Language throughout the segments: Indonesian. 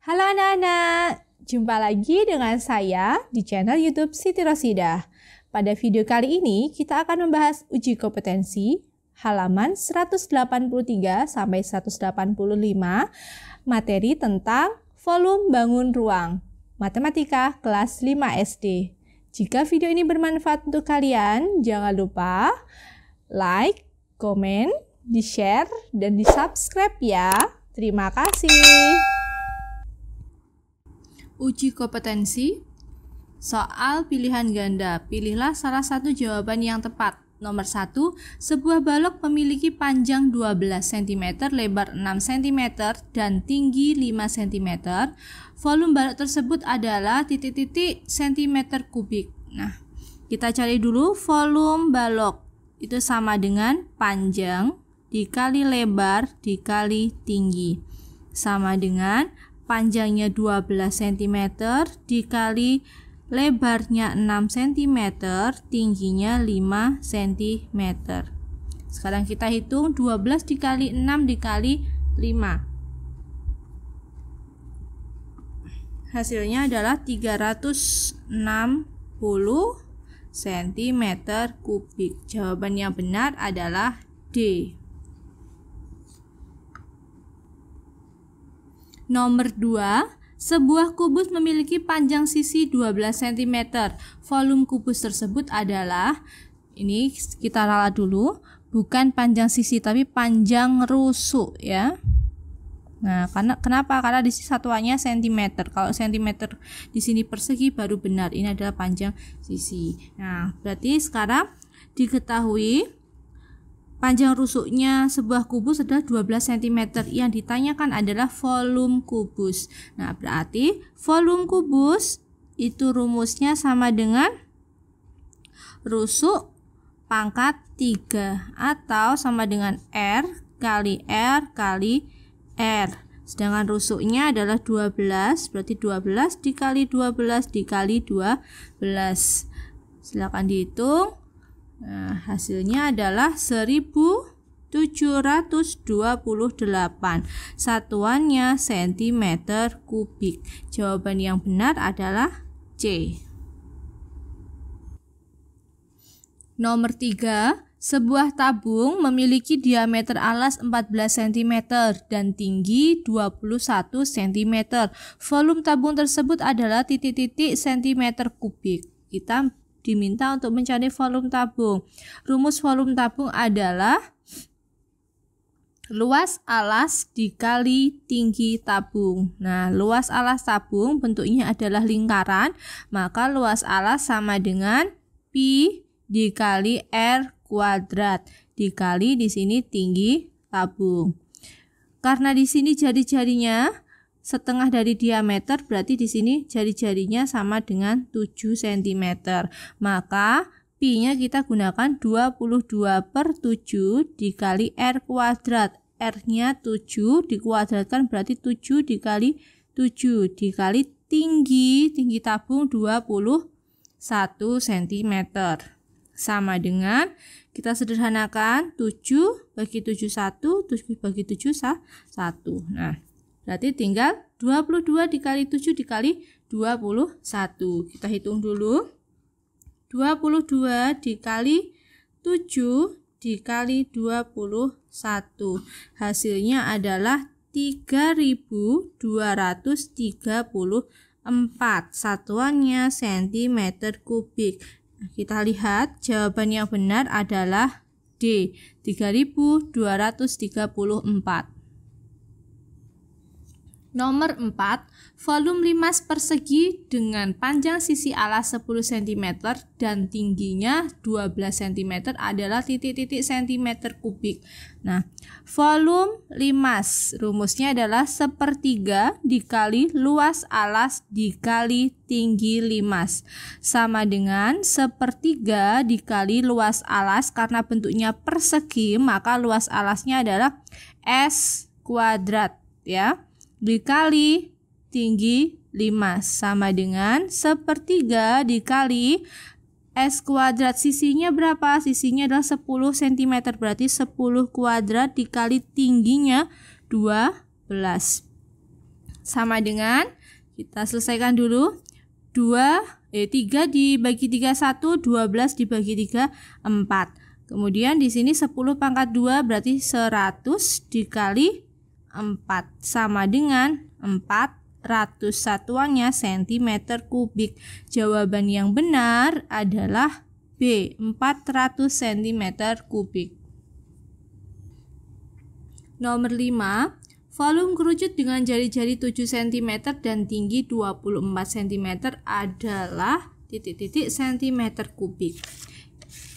Halo anak-anak, jumpa lagi dengan saya di channel YouTube Siti Rosidah. Pada video kali ini kita akan membahas uji kompetensi halaman 183 sampai 185 materi tentang volume bangun ruang matematika kelas 5 SD. Jika video ini bermanfaat untuk kalian, jangan lupa like, komen, di-share, dan di-subscribe ya. Terima kasih. Uji kompetensi, soal pilihan ganda. Pilihlah salah satu jawaban yang tepat. Nomor 1, sebuah balok memiliki panjang 12 cm, lebar 6 cm, dan tinggi 5 cm. Volume balok tersebut adalah titik-titik cm kubik. Nah, kita cari dulu volume balok. Itu sama dengan panjang dikali lebar dikali tinggi. Sama dengan panjangnya 12 cm dikali lebarnya 6 cm, tingginya 5 cm. Sekarang kita hitung 12 dikali 6 dikali 5. Hasilnya adalah 360 cm kubik. Jawaban yang benar adalah D. Nomor 2, sebuah kubus memiliki panjang sisi 12 cm. Volume kubus tersebut adalah, ini kita ralat dulu, bukan panjang sisi tapi panjang rusuk ya. Nah, kenapa? Karena di sini satuannya cm. Kalau cm di sini persegi baru benar. Ini adalah panjang sisi. Nah, berarti sekarang diketahui panjang rusuknya sebuah kubus adalah 12 cm. Yang ditanyakan adalah volume kubus. Nah, berarti volume kubus itu rumusnya sama dengan rusuk pangkat 3 atau sama dengan R kali R kali R. Sedangkan rusuknya adalah 12, berarti 12 dikali 12 dikali 12. Silakan dihitung. Nah, hasilnya adalah 1728. Satuannya cm kubik. Jawaban yang benar adalah C. Nomor 3, sebuah tabung memiliki diameter alas 14 cm dan tinggi 21 cm. Volume tabung tersebut adalah titik-titik cm kubik. Kita diminta untuk mencari volume tabung. Rumus volume tabung adalah luas alas dikali tinggi tabung. Nah, luas alas tabung bentuknya adalah lingkaran, maka luas alas sama dengan pi dikali R kuadrat dikali di sini tinggi tabung. Karena di sini jari-jarinya setengah dari diameter, berarti di sini jari-jarinya sama dengan 7 cm. Maka pi-nya kita gunakan 22/7 dikali R kuadrat. R-nya 7 dikuadratkan berarti 7 dikali 7 dikali tinggi tabung 21 cm. Sama dengan, kita sederhanakan 7 bagi 7 1, 7 bagi 7 1. Nah, berarti tinggal 22 dikali 7 dikali 21. Kita hitung dulu. 22 dikali 7 dikali 21. Hasilnya adalah 3234. Satuannya cm kubik. Kita lihat jawaban yang benar adalah D. 3234. Nomor 4, volume limas persegi dengan panjang sisi alas 10 cm dan tingginya 12 cm adalah titik-titik cm kubik. Nah, volume limas rumusnya adalah 1/3 dikali luas alas dikali tinggi limas. Sama dengan 1/3 dikali luas alas, karena bentuknya persegi, maka luas alasnya adalah S kuadrat ya. Dikali tinggi limas sama dengan 1/3 dikali S kuadrat. Sisinya berapa? Sisinya adalah 10 cm, berarti 10 kuadrat dikali tingginya 12. Sama dengan, kita selesaikan dulu. 3 dibagi 3 1, 12 dibagi 3 4. Kemudian di sini 10 pangkat 2 berarti 100 dikali 4 sama dengan 400, satuannya cm kubik. Jawaban yang benar adalah B, 400 cm kubik. Nomor 5, volume kerucut dengan jari-jari 7 cm dan tinggi 24 cm adalah cm kubik.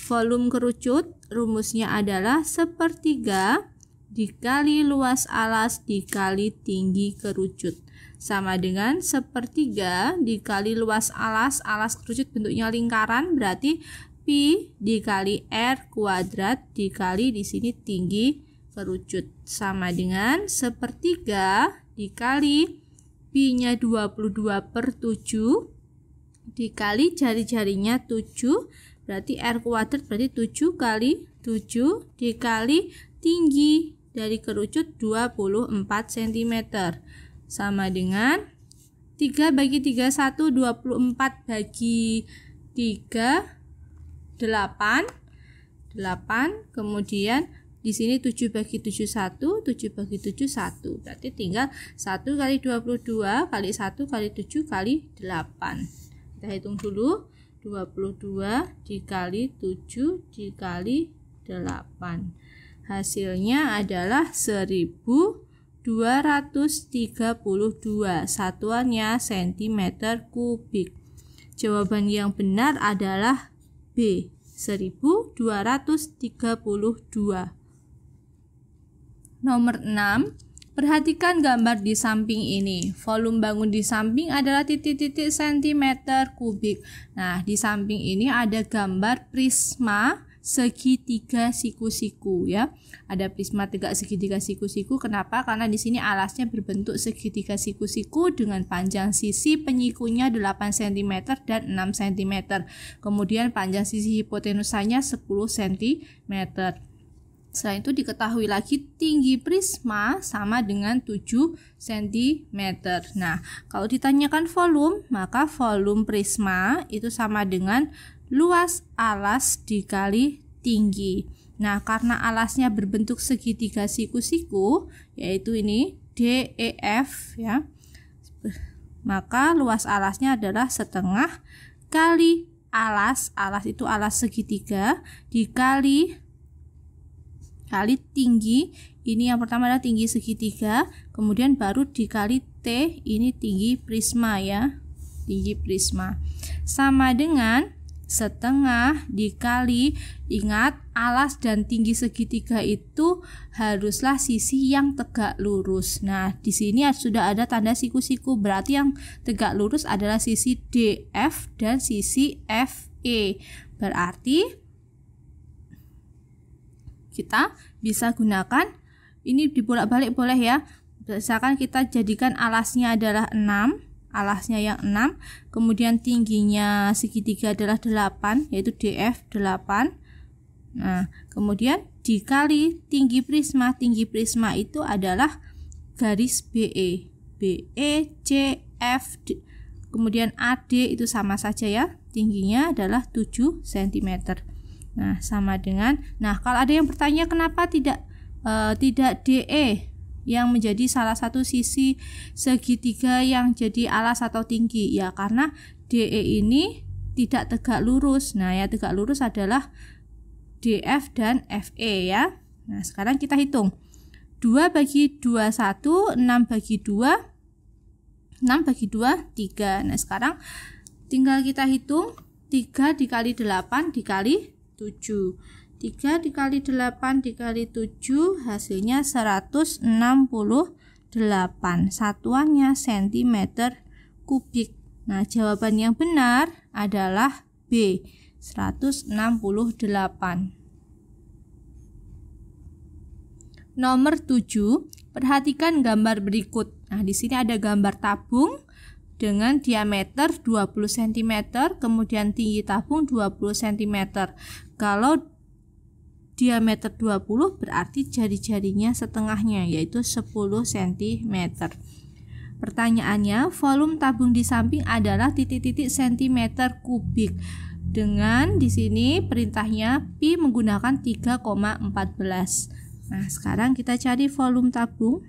Volume kerucut rumusnya adalah sepertiga dikali luas alas dikali tinggi kerucut, sama dengan sepertiga dikali luas alas. Alas kerucut bentuknya lingkaran, berarti pi dikali r kuadrat dikali di sini tinggi kerucut, sama dengan sepertiga dikali pi-nya 22/7 dikali jari-jarinya 7, berarti r kuadrat berarti 7 kali 7 dikali tinggi dari kerucut 24 cm, sama dengan 3 bagi 3 1, 24 bagi 3 8, kemudian di sini 7 bagi 7 1, 7 bagi 7 1, berarti tinggal 1 kali 22 kali 1 kali 7 kali 8. Kita hitung dulu, 22 dikali 7 dikali 8. Hasilnya adalah 1232, satuannya cm kubik. Jawaban yang benar adalah B, 1232. Nomor 6, perhatikan gambar di samping ini. Volume bangun di samping adalah titik-titik cm kubik. Nah, di samping ini ada gambar prisma segitiga siku-siku ya. Ada prisma tegak segitiga siku-siku. Kenapa? Karena di sini alasnya berbentuk segitiga siku-siku dengan panjang sisi penyikunya 8 cm dan 6 cm. Kemudian panjang sisi hipotenusanya 10 cm. Selain itu diketahui lagi tinggi prisma sama dengan 7 cm. Nah, kalau ditanyakan volume, maka volume prisma itu sama dengan luas alas dikali tinggi. Nah, karena alasnya berbentuk segitiga siku-siku, yaitu ini DEF ya, maka luas alasnya adalah setengah kali alas itu alas segitiga, dikali tinggi. Ini yang pertama adalah tinggi segitiga, kemudian baru dikali T, ini tinggi prisma ya, tinggi prisma, sama dengan setengah dikali, ingat alas dan tinggi segitiga itu haruslah sisi yang tegak lurus. Nah, di sini sudah ada tanda siku-siku, berarti yang tegak lurus adalah sisi DF dan sisi FE. Berarti kita bisa gunakan ini dibolak-balik boleh ya. Misalkan kita jadikan alasnya adalah 6, alasnya yang 6, kemudian tingginya segitiga adalah 8, yaitu DF 8. Nah, kemudian dikali tinggi prisma itu adalah garis BE, CF, kemudian AD itu sama saja ya, tingginya adalah 7 cm. Nah, sama dengan, kalau ada yang bertanya kenapa tidak DE yang menjadi salah satu sisi segitiga yang jadi alas atau tinggi, ya karena DE ini tidak tegak lurus. Nah, yang tegak lurus adalah DF dan FE ya. Nah, sekarang kita hitung 2 bagi 2 1, 6 bagi 2 3. Nah, sekarang tinggal kita hitung 3 dikali 8 dikali 7. 3 dikali 8 dikali 7 hasilnya 168, satuannya cm kubik. Nah, jawaban yang benar adalah B, 168. Nomor 7, perhatikan gambar berikut. Nah, di sini ada gambar tabung dengan diameter 20 cm, kemudian tinggi tabung 20 cm. Kalau diameter 20 berarti jari-jarinya setengahnya, yaitu 10 cm. Pertanyaannya, volume tabung di samping adalah titik-titik sentimeter kubik. Dengan di sini perintahnya pi menggunakan 3,14. Nah, sekarang kita cari volume tabung.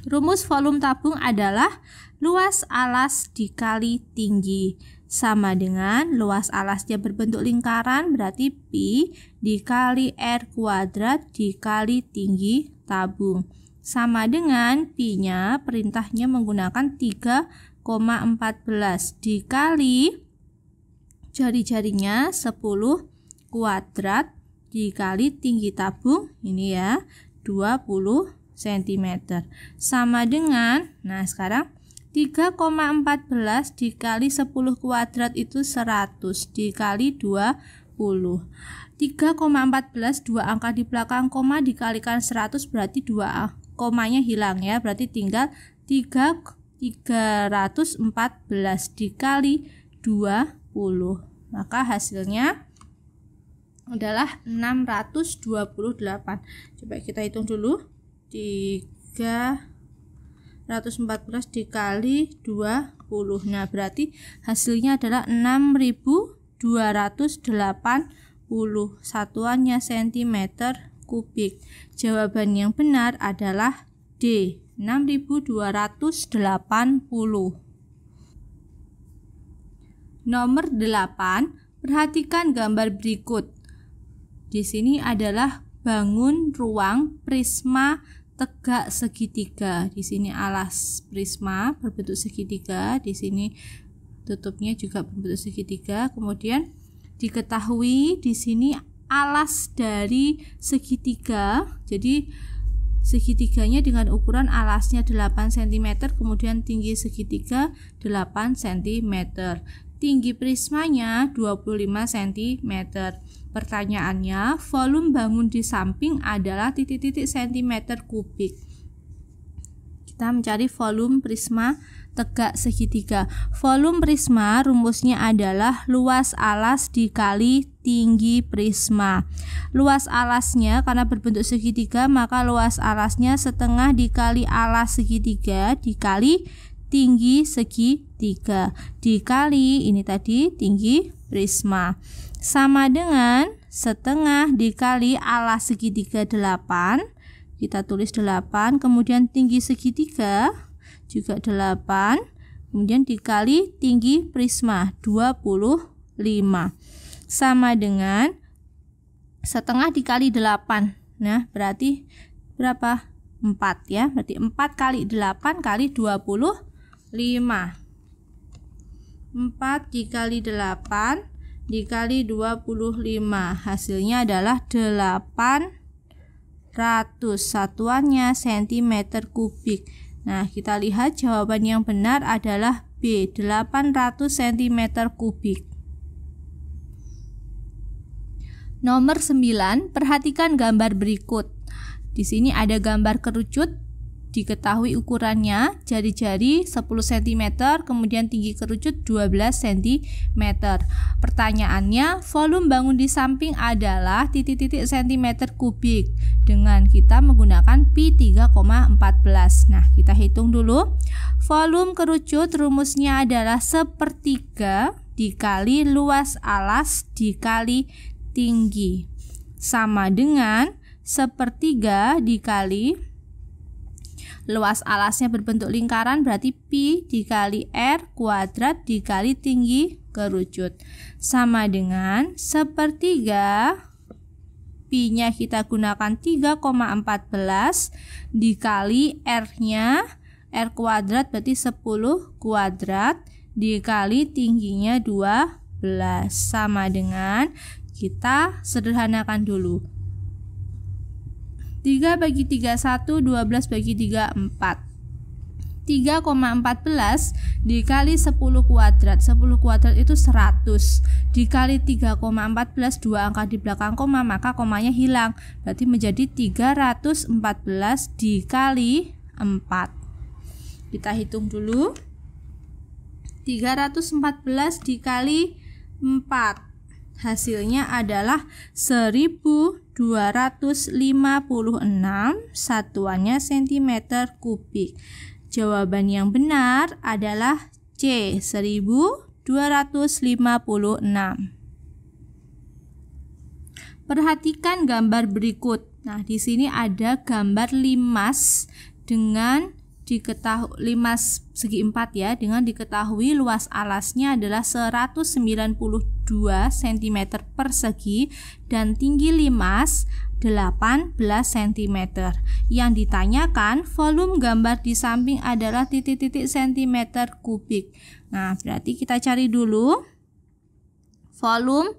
Rumus volume tabung adalah luas alas dikali tinggi. Sama dengan luas alasnya berbentuk lingkaran, berarti pi dikali R kuadrat dikali tinggi tabung. Sama dengan pi-nya, perintahnya menggunakan 3,14 dikali jari-jarinya 10 kuadrat dikali tinggi tabung, ini ya, 20 cm. Sama dengan, nah sekarang 3,14 dikali 10 kuadrat itu 100 dikali 20. 3,14, dua angka di belakang koma dikalikan 100 berarti dua komanya hilang ya, berarti tinggal 314 dikali 20. Maka hasilnya adalah 628. Coba kita hitung dulu. 314 dikali 20. Nah, berarti hasilnya adalah 6280. Satuannya cm kubik. Jawaban yang benar adalah D, 6280. Nomor 8, perhatikan gambar berikut. Di sini adalah bangun ruang prisma tegak segitiga. Di sini alas prisma berbentuk segitiga, di sini tutupnya juga berbentuk segitiga. Kemudian diketahui di sini alas dari segitiga. Jadi segitiganya dengan ukuran alasnya 8 cm, kemudian tinggi segitiga 8 cm. Tinggi prismanya 25 cm. Pertanyaannya, volume bangun di samping adalah titik-titik centimeter kubik. Kita mencari volume prisma tegak segitiga. Volume prisma rumusnya adalah luas alas dikali tinggi prisma. Luas alasnya karena berbentuk segitiga, maka luas alasnya setengah dikali alas segitiga dikali tinggi segitiga dikali ini tadi tinggi prisma. Sama dengan setengah dikali alas segitiga 8, kita tulis 8, kemudian tinggi segitiga juga 8, kemudian dikali tinggi prisma 25. Sama dengan setengah dikali 8. Nah, berarti berapa? 4 ya. Berarti 4 kali 8 kali 25. 4 dikali 8 dikali 25, hasilnya adalah 800. Satuannya cm kubik. Nah, kita lihat jawaban yang benar adalah B, 800 cm kubik. Nomor 9, perhatikan gambar berikut. Di sini ada gambar kerucut. Diketahui ukurannya jari-jari 10 cm, kemudian tinggi kerucut 12 cm. Pertanyaannya, volume bangun di samping adalah titik-titik centimeter kubik. Dengan kita menggunakan pi 3,14. Nah, kita hitung dulu. Volume kerucut rumusnya adalah sepertiga dikali luas alas dikali tinggi. Sama dengan sepertiga dikali luas alasnya berbentuk lingkaran, berarti pi dikali R kuadrat dikali tinggi kerucut. Sama dengan sepertiga, pi-nya kita gunakan 3,14 dikali R-nya, R kuadrat berarti 10 kuadrat dikali tingginya 12. Sama dengan, kita sederhanakan dulu. 3 bagi 3 1, 12 bagi 3 4. 3,14 dikali 10 kuadrat. 10 kuadrat itu 100. Dikali 3,14, dua angka di belakang koma, maka komanya hilang. Berarti menjadi 314 dikali 4. Kita hitung dulu. 314 dikali 4. Hasilnya adalah 1256, satuannya cm kubik. Jawaban yang benar adalah C, 1256. Perhatikan gambar berikut. Nah, di sini ada gambar limas dengan limas segi 4 ya, dengan diketahui luas alasnya adalah 192 cm persegi dan tinggi limas 18 cm. Yang ditanyakan volume gambar di samping adalah titik-titik centimeter kubik. Nah, berarti kita cari dulu volume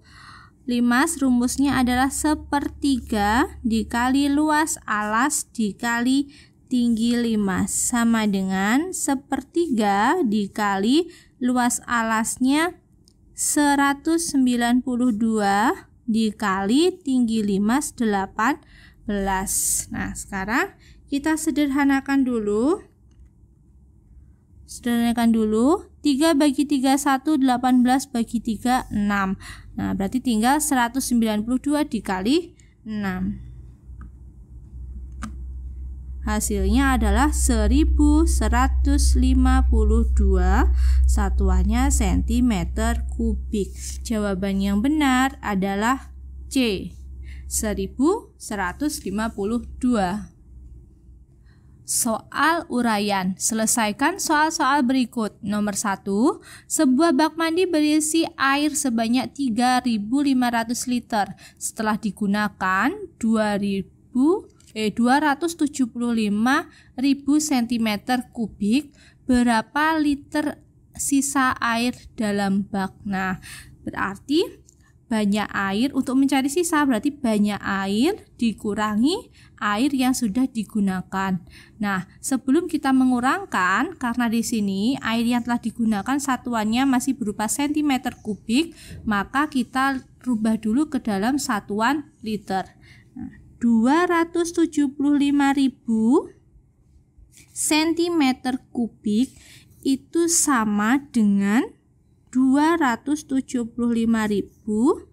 limas. Rumusnya adalah 1/3 dikali luas alas dikali tinggi limas sama dengan 1/3 dikali luas alasnya 192 dikali tinggi limas 18. Nah, sekarang kita sederhanakan dulu. 3 bagi 3 1, 18 bagi 3 6. Nah, berarti tinggal 192 dikali 6. Hasilnya adalah 1152, satuannya centimeter kubik. Jawaban yang benar adalah C, 1152. Soal uraian. Selesaikan soal-soal berikut. Nomor 1, sebuah bak mandi berisi air sebanyak 3.500 liter. Setelah digunakan 275.000 cm kubik, berapa liter sisa air dalam bak? Nah, berarti banyak air, untuk mencari sisa berarti banyak air dikurangi air yang sudah digunakan. Nah, sebelum kita mengurangkan, karena di sini air yang telah digunakan satuannya masih berupa centimeter kubik, maka kita rubah dulu ke dalam satuan liter. 275.000 cm kubik itu sama dengan 275.000.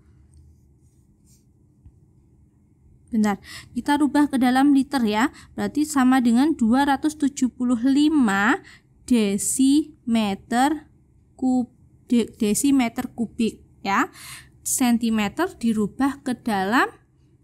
Bentar, kita rubah ke dalam liter ya. Berarti sama dengan 275 desimeter kubik ya. Sentimeter dirubah ke dalam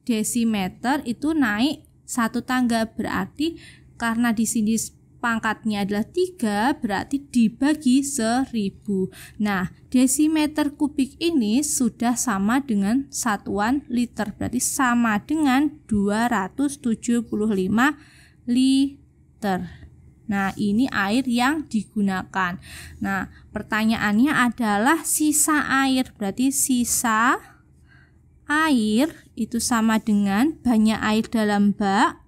desimeter, itu naik satu tangga, berarti karena di sini pangkatnya adalah 3, berarti dibagi 1000. Nah, desimeter kubik ini sudah sama dengan satuan liter, berarti sama dengan 275 liter. Nah, ini air yang digunakan. Nah, pertanyaannya adalah sisa air, berarti sisa air itu sama dengan banyak air dalam bak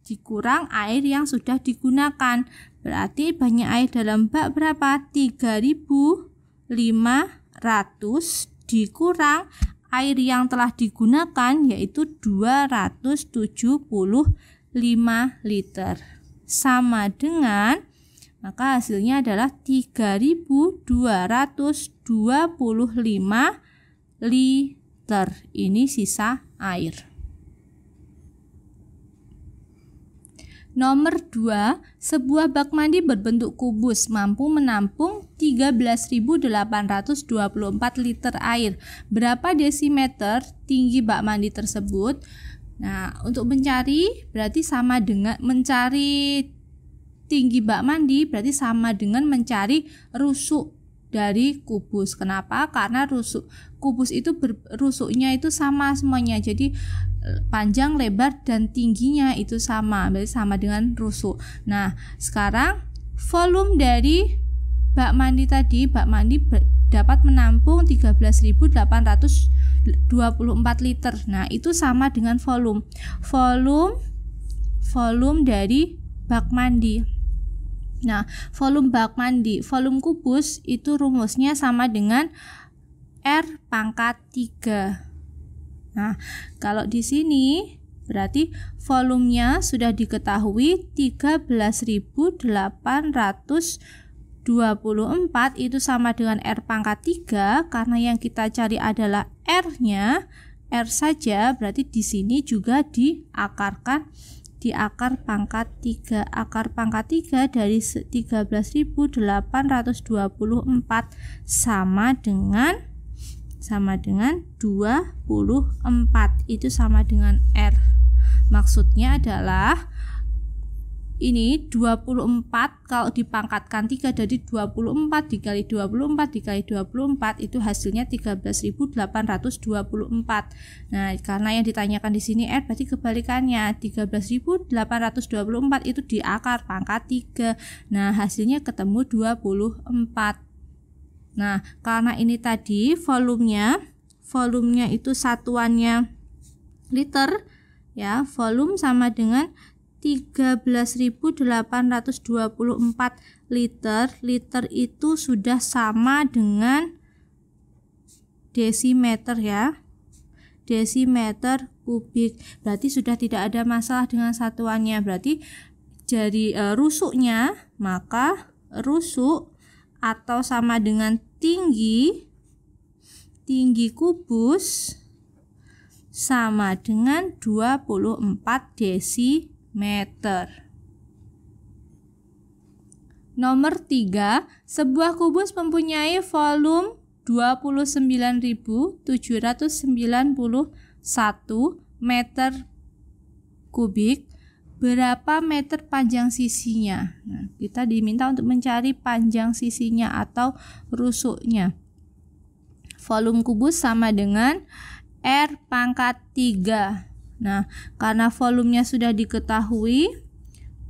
dikurang air yang sudah digunakan. Berarti banyak air dalam bak berapa? 3.500 dikurang air yang telah digunakan, yaitu 275 liter. Sama dengan, maka hasilnya adalah 3.225 liter. Ini sisa air. Nomor 2, sebuah bak mandi berbentuk kubus mampu menampung 13.824 liter air. Berapa desimeter tinggi bak mandi tersebut? Nah, untuk mencari berarti sama dengan mencari tinggi bak mandi, berarti sama dengan mencari rusuk dari kubus. Kenapa? Karena kubus itu rusuknya itu sama semuanya. Jadi panjang, lebar, dan tingginya itu sama, berarti sama dengan rusuk. Nah, sekarang volume dari bak mandi tadi, bak mandi dapat menampung 13.824 liter. Nah, itu sama dengan volume dari bak mandi. Nah, volume bak mandi, volume kubus itu rumusnya sama dengan R pangkat 3. Nah, kalau di sini berarti volumenya sudah diketahui 13.824 itu sama dengan R pangkat 3, karena yang kita cari adalah R-nya, R saja, berarti di sini juga diakarkan di akar pangkat 3. Akar pangkat 3 dari 13.824 sama dengan 24. Itu sama dengan R. Maksudnya adalah ini 24 kalau dipangkatkan 3 dari 24 dikali 24 dikali 24 itu hasilnya 13.824. Nah, karena yang ditanyakan di sini R, berarti kebalikannya 13.824 itu di akar pangkat 3. Nah, hasilnya ketemu 24. Nah, karena ini tadi volumenya itu satuannya liter ya, volume sama dengan 13.824 liter. Liter itu sudah sama dengan desimeter ya, desimeter kubik. Berarti sudah tidak ada masalah dengan satuannya. Berarti jadi rusuknya, maka rusuk atau sama dengan tinggi kubus sama dengan 24 desimeter. Nomor 3, sebuah kubus mempunyai volume 29.791 meter kubik. Berapa meter panjang sisinya? Nah, kita diminta untuk mencari panjang sisinya atau rusuknya. Volume kubus sama dengan R pangkat 3. Nah, karena volumenya sudah diketahui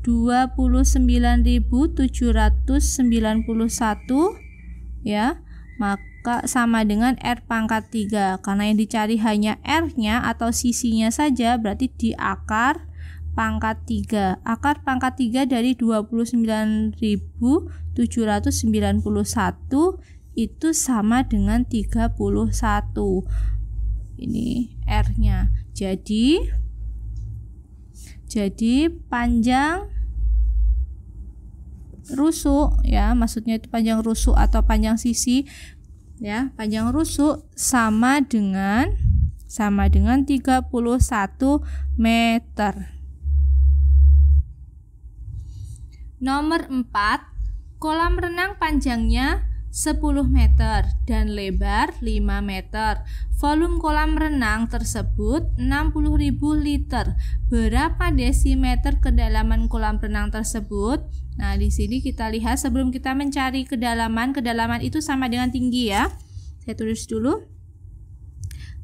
29.791 ya, maka sama dengan R pangkat 3. Karena yang dicari hanya R-nya atau sisinya saja, berarti di akar pangkat 3. Akar pangkat 3 dari 29.791 itu sama dengan 31. Ini R-nya. Jadi panjang rusuk ya, maksudnya itu panjang rusuk atau panjang sisi ya, panjang rusuk sama dengan 31 meter. Nomor 4, kolam renang panjangnya 10 meter dan lebar 5 meter. Volume kolam renang tersebut 60.000 liter. Berapa desimeter kedalaman kolam renang tersebut? Nah, di sini kita lihat sebelum kita mencari kedalaman itu sama dengan tinggi ya. Saya tulis dulu.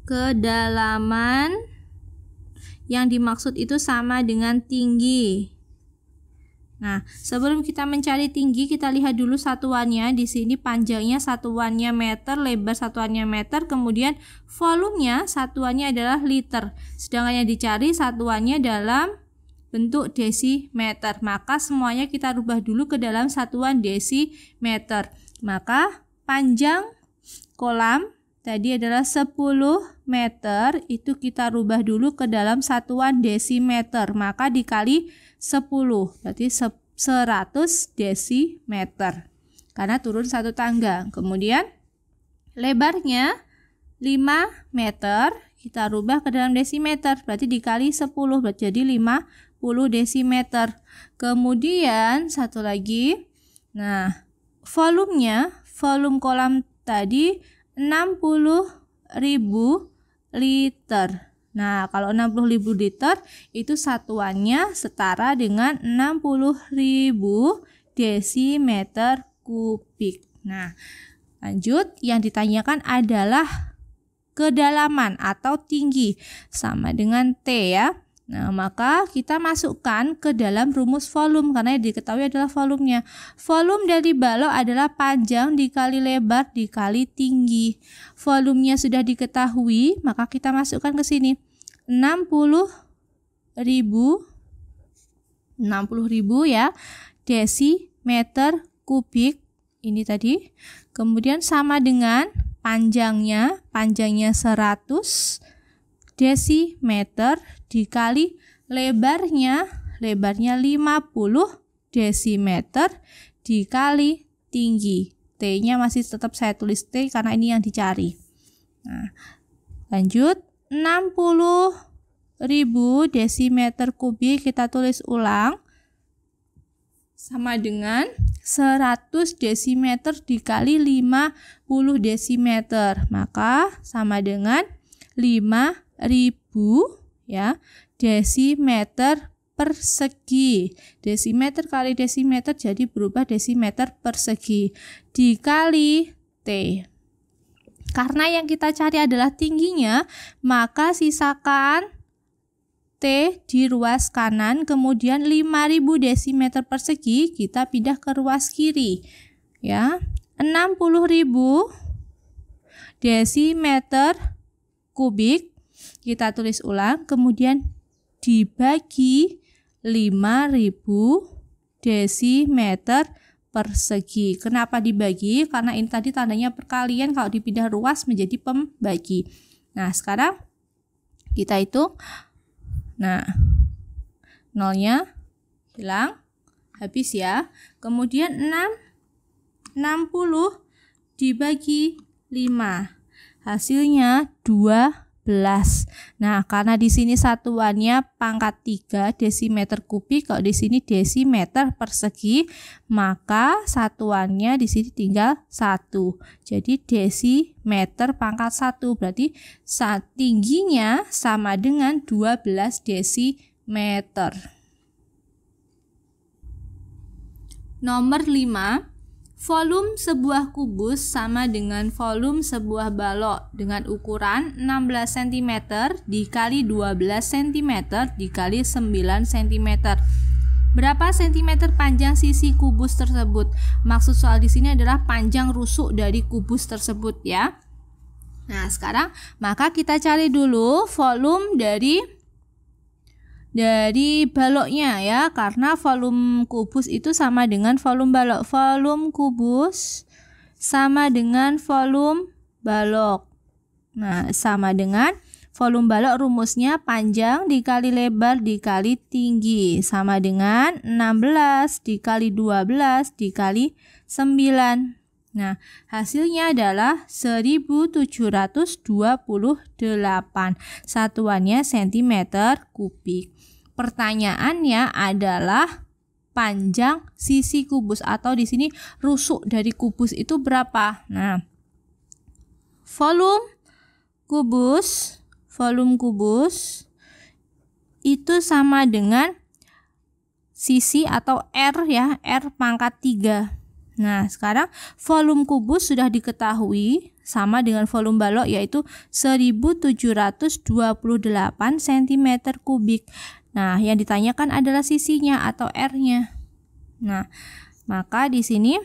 Kedalaman yang dimaksud itu sama dengan tinggi. Nah, sebelum kita mencari tinggi, kita lihat dulu satuannya. Di sini panjangnya satuannya meter, lebar satuannya meter, kemudian volumenya satuannya adalah liter. Sedangkan yang dicari satuannya dalam bentuk desimeter. Maka semuanya kita rubah dulu ke dalam satuan desimeter. Maka panjang kolam tadi adalah 10 meter, itu kita rubah dulu ke dalam satuan desimeter. Maka dikali 10, berarti 100 desimeter. Karena turun satu tangga. Kemudian lebarnya 5 meter, kita rubah ke dalam desimeter. Berarti dikali 10, berarti jadi 50 desimeter. Kemudian satu lagi. Nah, volume kolam tadi 60.000 liter. Nah, kalau 60.000 liter itu satuannya setara dengan 60.000 desimeter kubik. Nah, lanjut, yang ditanyakan adalah kedalaman atau tinggi sama dengan T ya. Nah, maka kita masukkan ke dalam rumus volume karena yang diketahui adalah volumenya. Volume dari balok adalah panjang dikali lebar dikali tinggi. Volumenya sudah diketahui, maka kita masukkan ke sini. 60.000 ya desimeter kubik ini tadi. Kemudian sama dengan panjangnya 100 desimeter dikali lebarnya 50 desimeter dikali tinggi. T-nya masih tetap saya tulis T karena ini yang dicari. Nah, lanjut 60 desimeter kubik, kita tulis ulang, sama dengan 100 desimeter dikali 50 desimeter. Maka sama dengan 5.000 ya desimeter persegi. Desimeter kali desimeter jadi berubah desimeter persegi dikali T. Karena yang kita cari adalah tingginya, maka sisakan T di ruas kanan, kemudian 5.000 desimeter persegi kita pindah ke ruas kiri. Ya, 60.000 desimeter kubik kita tulis ulang, kemudian dibagi 5.000 desimeter persegi. Kenapa dibagi? Karena ini tadi tandanya perkalian, kalau dipindah ruas menjadi pembagi. Nah, sekarang kita hitung. Nah, nolnya hilang, habis ya. Kemudian 60 dibagi 5. Hasilnya 12. Nah, karena di sini satuannya pangkat 3 desimeter kubik, kalau di sini desimeter persegi, maka satuannya di sini tinggal 1. Jadi desimeter pangkat 1, berarti tingginya sama dengan 12 desimeter. Nomor 5. Volume sebuah kubus sama dengan volume sebuah balok dengan ukuran 16 cm dikali 12 cm dikali 9 cm. Berapa cm panjang sisi kubus tersebut? Maksud soal di sini adalah panjang rusuk dari kubus tersebut ya. Nah, sekarang maka kita cari dulu volume dari baloknya ya, karena volume kubus itu sama dengan volume balok. Volume kubus sama dengan volume balok. Nah, sama dengan volume balok, rumusnya panjang dikali lebar dikali tinggi, sama dengan 16 dikali 12 dikali 9. Nah, hasilnya adalah 1728. Satuannya cm kubik. Pertanyaannya adalah panjang sisi kubus atau di sini rusuk dari kubus itu berapa? Nah, volume kubus itu sama dengan sisi atau R ya, R pangkat 3. Nah, sekarang volume kubus sudah diketahui sama dengan volume balok, yaitu 1728 cm kubik. Nah, yang ditanyakan adalah sisinya atau R-nya. Nah, maka di sini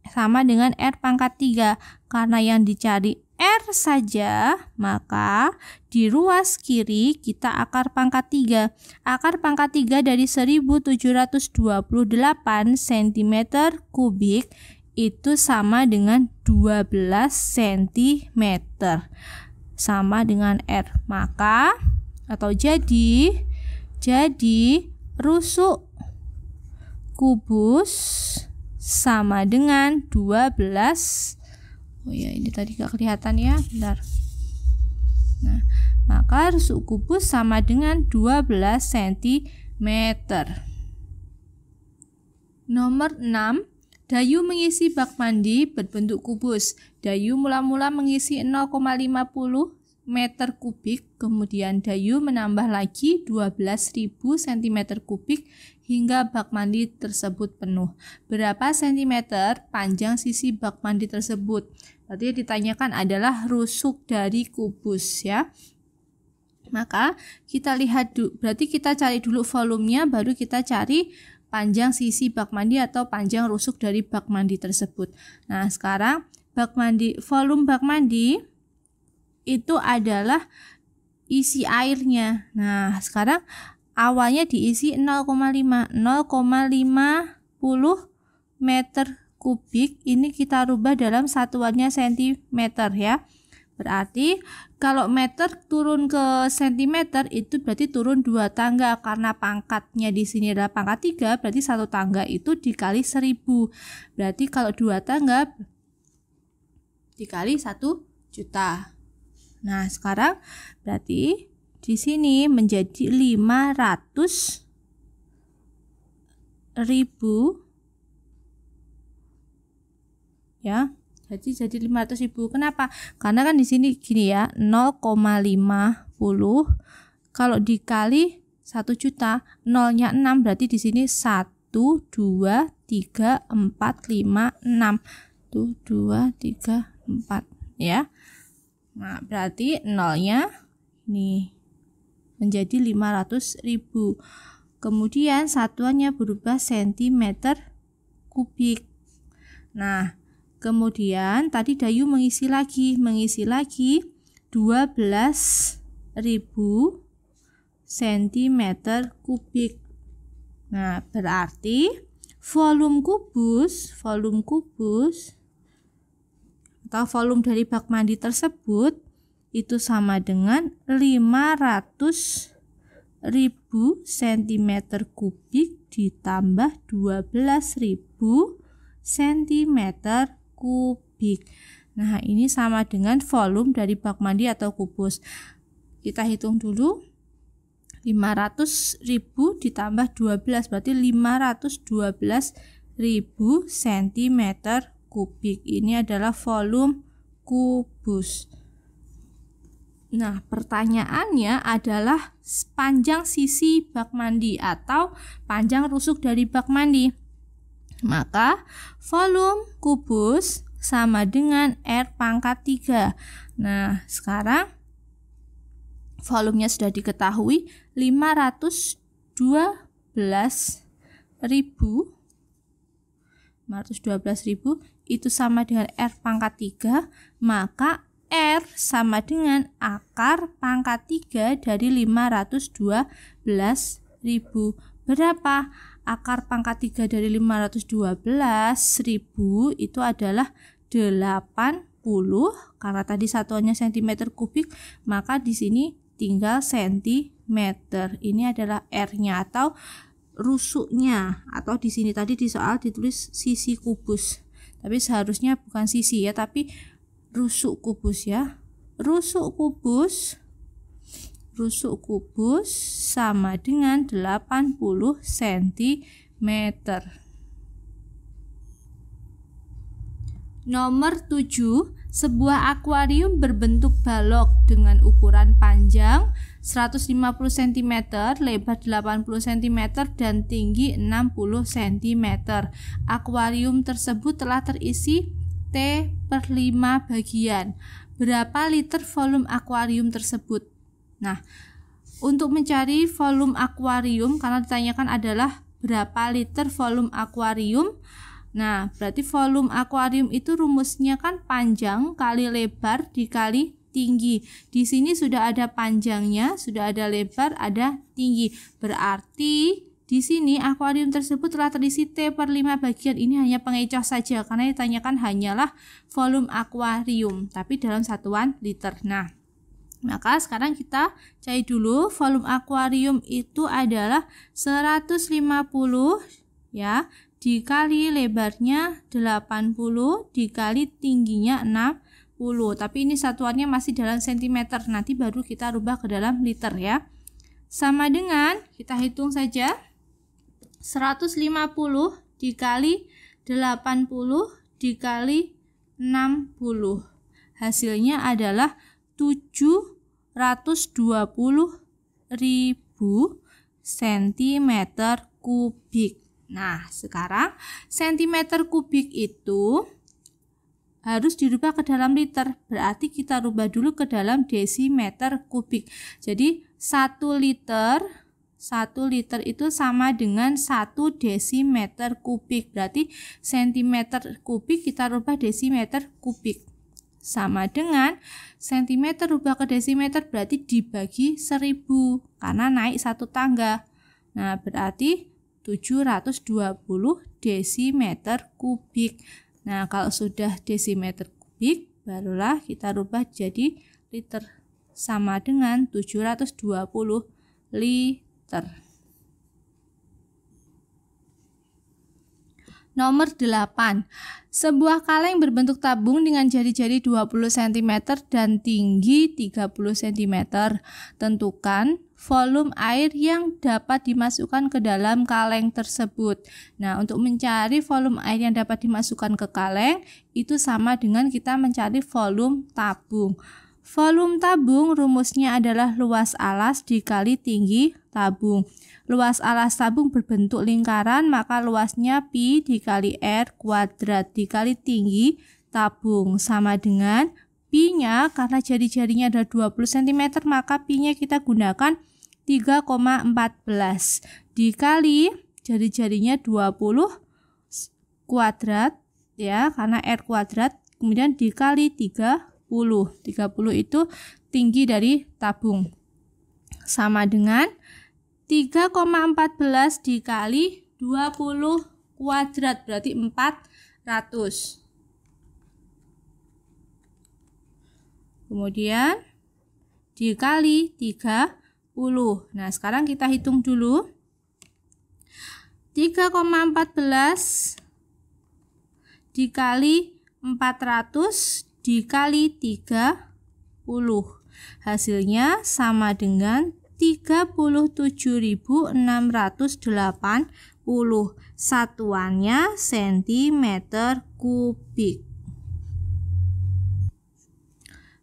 sama dengan R pangkat 3. Karena yang dicari R saja, maka di ruas kiri kita akar pangkat 3. Akar pangkat 3 dari 1728 cm kubik itu sama dengan 12 cm. Sama dengan R. Maka atau jadi rusuk kubus sama dengan 12. Oh ya, ini tadi gak kelihatan ya, bentar. Nah, maka rusuk kubus sama dengan 12 cm. Nomor 6. Dayu mengisi bak mandi berbentuk kubus. Dayu mula-mula mengisi 0,50 meter kubik, kemudian Dayu menambah lagi 12.000 cm kubik hingga bak mandi tersebut penuh. Berapa centimeter panjang sisi bak mandi tersebut? Berarti yang ditanyakan adalah rusuk dari kubus ya. Maka kita lihat dulu, berarti kita cari dulu volumenya, baru kita cari panjang sisi bak mandi atau panjang rusuk dari bak mandi tersebut. Nah, sekarang volume bak mandi itu adalah isi airnya. Nah, sekarang awalnya diisi 0,50 meter kubik. Ini kita rubah dalam satuannya cm ya. Berarti kalau meter turun ke cm itu berarti turun 2 tangga, karena pangkatnya di sini adalah pangkat 3, berarti 1 tangga itu dikali 1000. Berarti kalau 2 tangga dikali 1 juta. Nah, sekarang berarti di sini menjadi 500.000 ya. Jadi 500.000. Kenapa? Karena kan di sini gini ya, 0,50 kalau dikali 1 juta, nolnya 6, berarti di sini 1 2 3 4 5 6. Tuh 2 3 4 ya. Nah, berarti nolnya ini menjadi 500.000. Kemudian satuannya berubah cm3. Nah, kemudian tadi Dayu mengisi lagi 12.000 cm3. Nah, berarti volume kubus atau volume dari bak mandi tersebut itu sama dengan 500.000 cm3 ditambah 12.000 cm3. Nah, ini sama dengan volume dari bak mandi atau kubus. Kita hitung dulu. 500.000 ditambah 12 berarti 512.000 cm3. Ini adalah volume kubus. Nah, pertanyaannya adalah panjang sisi bak mandi atau panjang rusuk dari bak mandi. Maka volume kubus sama dengan R⁻3. Nah, sekarang volumenya sudah diketahui 512.000 itu sama dengan R⁻3, maka R sama dengan akar pangkat 3 dari 512.000. Berapa? Akar pangkat 3 dari 512.000 itu adalah 80, karena tadi satuannya cm3, maka di sini tinggal cm. Ini adalah R-nya atau rusuknya, atau di sini tadi di soal ditulis sisi kubus. Tapi seharusnya bukan sisi ya, tapi rusuk kubus ya. Rusuk kubus sama dengan 80 cm. Nomor 7, sebuah akuarium berbentuk balok dengan ukuran panjang 150 cm, lebar 80 cm, dan tinggi 60 cm. Akuarium tersebut telah terisi T/5 bagian. Berapa liter volume akuarium tersebut? Nah, untuk mencari volume akuarium, karena ditanyakan adalah berapa liter volume akuarium. Nah, berarti volume akuarium itu rumusnya kan panjang kali lebar dikali tinggi. Di sini sudah ada panjangnya, sudah ada lebar, ada tinggi. Berarti di sini akuarium tersebut telah terisi T/5 bagian. Ini hanya pengecoh saja karena ditanyakan hanyalah volume akuarium, tapi dalam satuan liter. Nah, maka sekarang kita cari dulu volume akuarium itu adalah 150 ya, dikali lebarnya 80 dikali tingginya 60. Tapi ini satuannya masih dalam cm, nanti baru kita rubah ke dalam liter ya. Sama dengan, kita hitung saja, 150 dikali 80 dikali 60. Hasilnya adalah 720.000 cm3. Nah, sekarang cm3 itu harus dirubah ke dalam liter. Berarti kita rubah dulu ke dalam desimeter kubik. Jadi 1 liter itu sama dengan 1 desimeter kubik. Berarti cm3 kita rubah desimeter kubik. Sama dengan cm rubah ke desimeter berarti dibagi 1000 karena naik 1 tangga. Nah, berarti 720 desimeter kubik. Nah, kalau sudah desimeter kubik, barulah kita rubah jadi liter. Sama dengan 720 liter. Nomor 8. Sebuah kaleng berbentuk tabung dengan jari-jari 20 cm dan tinggi 30 cm. Tentukan volume air yang dapat dimasukkan ke dalam kaleng tersebut. Nah, untuk mencari volume air yang dapat dimasukkan ke kaleng, itu sama dengan kita mencari volume tabung. Volume tabung rumusnya adalah luas alas dikali tinggi tabung. Luas alas tabung berbentuk lingkaran, maka luasnya pi dikali R kuadrat dikali tinggi tabung sama dengan pi-nya, karena jari-jarinya ada 20 cm, maka pi-nya kita gunakan 3,14 dikali jari-jarinya 20 kuadrat ya, karena R kuadrat, kemudian dikali 30 itu tinggi dari tabung sama dengan 3,14 dikali 20 kuadrat berarti 400. Kemudian dikali 30. Nah, sekarang kita hitung dulu. 3,14 dikali 400 dikali 30. Hasilnya sama dengan 37.680. Satuannya cm3.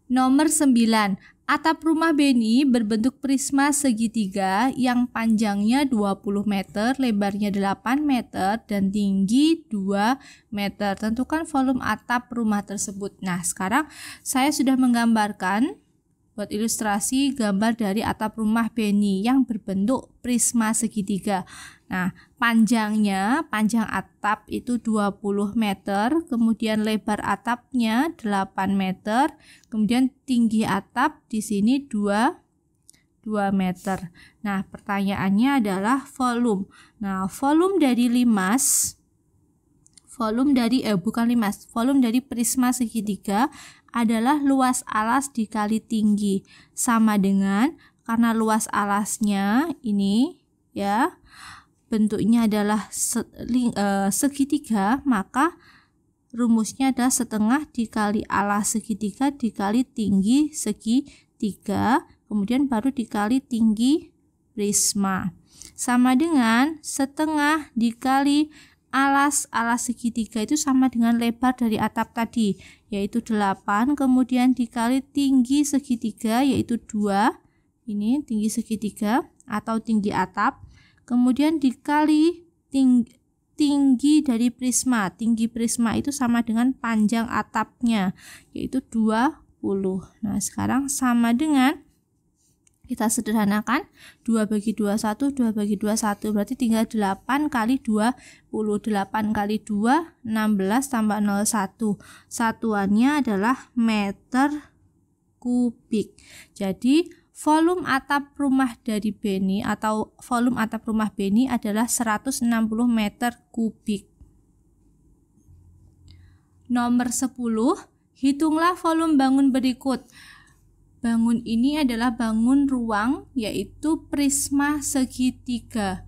Nomor 9. Atap rumah Beni berbentuk prisma segitiga yang panjangnya 20 meter, lebarnya 8 meter, dan tinggi 2 meter. Tentukan volume atap rumah tersebut. Nah, sekarang saya sudah menggambarkan buat ilustrasi gambar dari atap rumah Beni yang berbentuk prisma segitiga. Nah, panjang atap itu 20 meter, kemudian lebar atapnya 8 meter, kemudian tinggi atap di sini 2 meter. Nah, pertanyaannya adalah volume. Nah, volume dari prisma segitiga adalah luas alas dikali tinggi, sama dengan, karena luas alasnya ini ya bentuknya adalah segitiga, maka rumusnya adalah setengah dikali alas segitiga dikali tinggi segitiga, kemudian baru dikali tinggi prisma, sama dengan setengah dikali alas segitiga itu sama dengan lebar dari atap tadi, yaitu 8, kemudian dikali tinggi segitiga, yaitu 2, ini tinggi segitiga atau tinggi atap, kemudian dikali tinggi dari prisma. Tinggi prisma itu sama dengan panjang atapnya, yaitu 20. Nah, sekarang sama dengan, kita sederhanakan, 2 bagi 2, 1, 2 bagi 2, 1, berarti tinggal 8 kali 20. 8 kali 2, 16 tambah 01. Satuannya adalah meter kubik. Jadi, volume atap rumah dari Beni atau volume atap rumah Beni adalah 160 meter kubik. Nomor 10, hitunglah volume bangun berikut. Bangun ini adalah bangun ruang, yaitu prisma segitiga.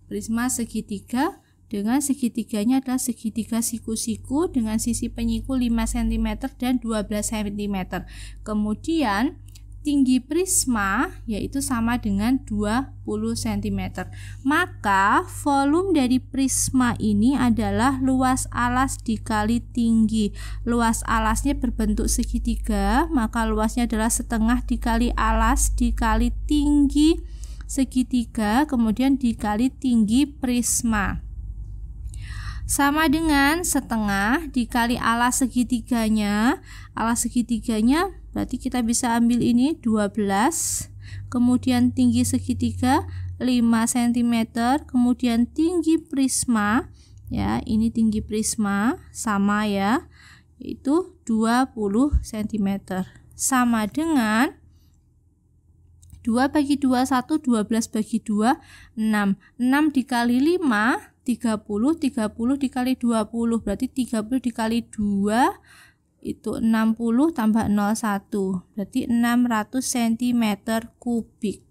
Prisma segitiga dengan segitiganya adalah segitiga siku-siku dengan sisi penyiku 5 cm dan 12 cm. Kemudian tinggi prisma yaitu sama dengan 20 cm. Maka volume dari prisma ini adalah luas alas dikali tinggi. Luas alasnya berbentuk segitiga, maka luasnya adalah setengah dikali alas dikali tinggi segitiga, kemudian dikali tinggi prisma. Sama dengan setengah dikali alas segitiganya. Alas segitiganya berarti kita bisa ambil ini 12, kemudian tinggi segitiga 5 cm, kemudian tinggi prisma ya, ini tinggi prisma sama ya, yaitu 20 cm. Sama dengan 2 bagi 2, 1, 12 bagi 2, 6. 6 dikali 5, 30, 30 dikali 20, berarti 30 dikali 2, itu 60 tambah 01, berarti 600 cm kubik.